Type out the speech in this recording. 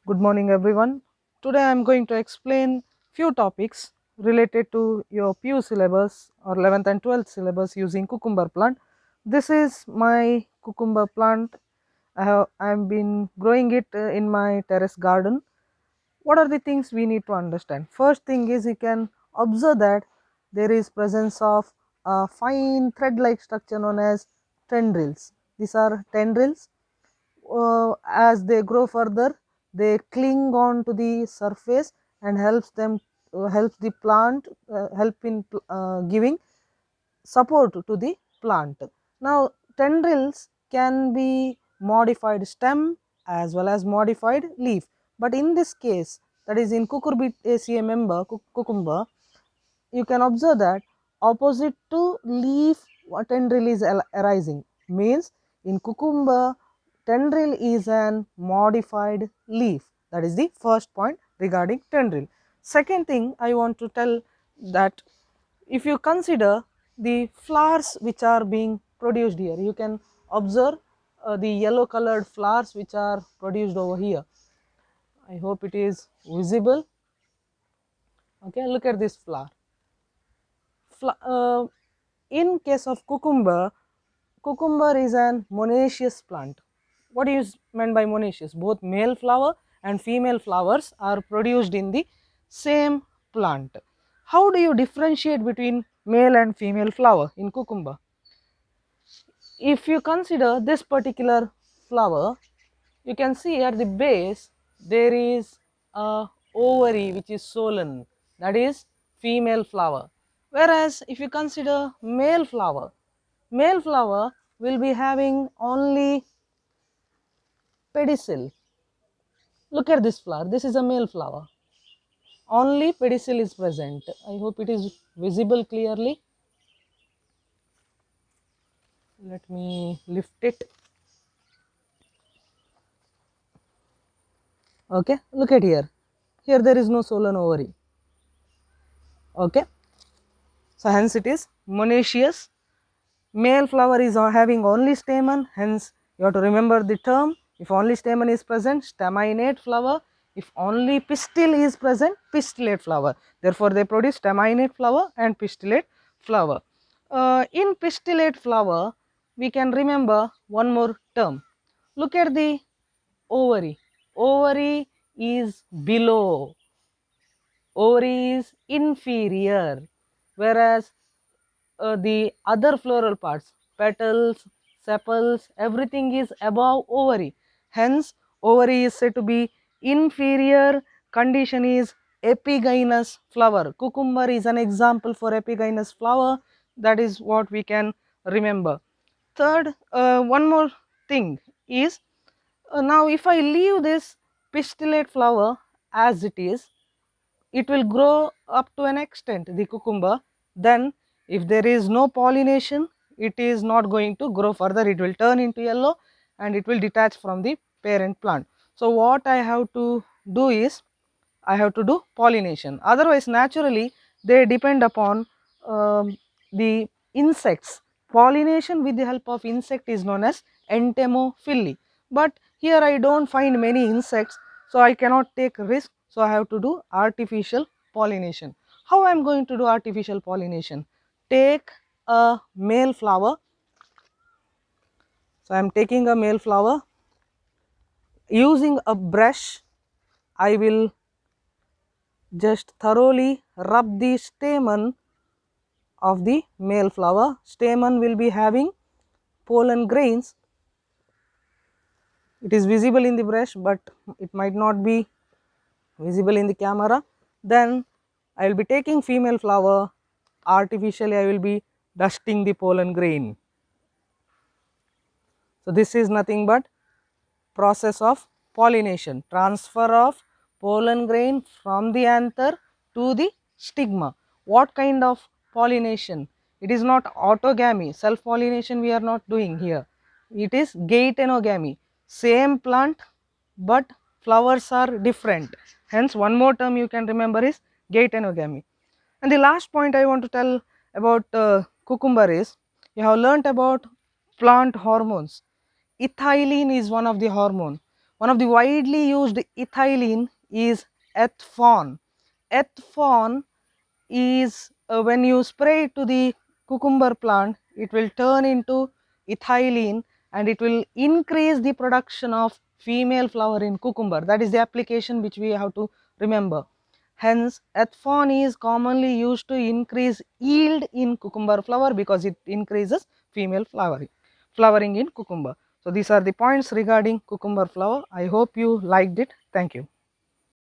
Good morning everyone. Today I am going to explain few topics related to your PU syllabus or 11th and 12th syllabus using cucumber plant. This is my cucumber plant. I have been growing it in my terrace garden. What are the things we need to understand? First thing is you can observe that there is presence of a fine thread like structure known as tendrils. These are tendrils. As they grow further, they cling on to the surface and helps the plant, help in giving support to the plant. Now tendrils can be modified stem as well as modified leaf, but in this case, that is in Cucurbitaceae member cucumber, you can observe that opposite to leaf tendril is arising, means in cucumber tendril is an modified leaf. That is the first point regarding tendril. Second thing I want to tell that if you consider the flowers which are being produced here, you can observe the yellow colored flowers which are produced over here. I hope it is visible. Okay, look at this flower. In case of cucumber, cucumber is an monoecious plant. What is meant by monoecious? Both male flower and female flowers are produced in the same plant. How do you differentiate between male and female flower in cucumber? If you consider this particular flower, you can see at the base there is a ovary which is swollen, that is female flower. Whereas if you consider male flower will be having only pedicel. Look at this flower, this is a male flower, only pedicel is present. I hope it is visible clearly. Let me lift it. Okay, look at here, here there is no swollen ovary. Okay, so hence it is monoecious. Male flower is having only stamen, hence you have to remember the term. If only stamen is present, staminate flower. If only pistil is present, pistillate flower. Therefore they produce staminate flower and pistillate flower. In pistillate flower, we can remember one more term. Look at the ovary. Ovary is below, ovary is inferior, whereas the other floral parts, petals, sepals, everything is above ovary. Hence, ovary is said to be inferior. Condition is epigynous flower. Cucumber is an example for epigynous flower. That is what we can remember. Third, one more thing is, now if I leave this pistillate flower as it will grow up to an extent, the cucumber. Then if there is no pollination, it is not going to grow further, it will turn into yellow and it will detach from the parent plant. So what I have to do is, I have to do pollination, otherwise naturally they depend upon the insects. Pollination with the help of insect is known as entomophily, but here I don't find many insects, so I cannot take risk, so I have to do artificial pollination. How I am going to do artificial pollination? Take a male flower. So I am taking a male flower, using a brush I will just thoroughly rub the stamen of the male flower. Stamen will be having pollen grains. It is visible in the brush, but it might not be visible in the camera. Then I will be taking female flower, artificially I will be dusting the pollen grain. So this is nothing but process of pollination, transfer of pollen grain from the anther to the stigma. What kind of pollination? It is not autogamy, self pollination we are not doing here. It is gaetenogamy, same plant but flowers are different. Hence one more term you can remember is gaetenogamy. And the last point I want to tell about cucumber is, you have learnt about plant hormones. Ethylene is one of the hormone. One of the widely used ethylene is ethfon. Ethfon is when you spray it to the cucumber plant, it will turn into ethylene and it will increase the production of female flower in cucumber. That is the application which we have to remember. Hence, ethfon is commonly used to increase yield in cucumber flower because it increases female flowering in cucumber. So, these are the points regarding cucumber flower. I hope you liked it. Thank you.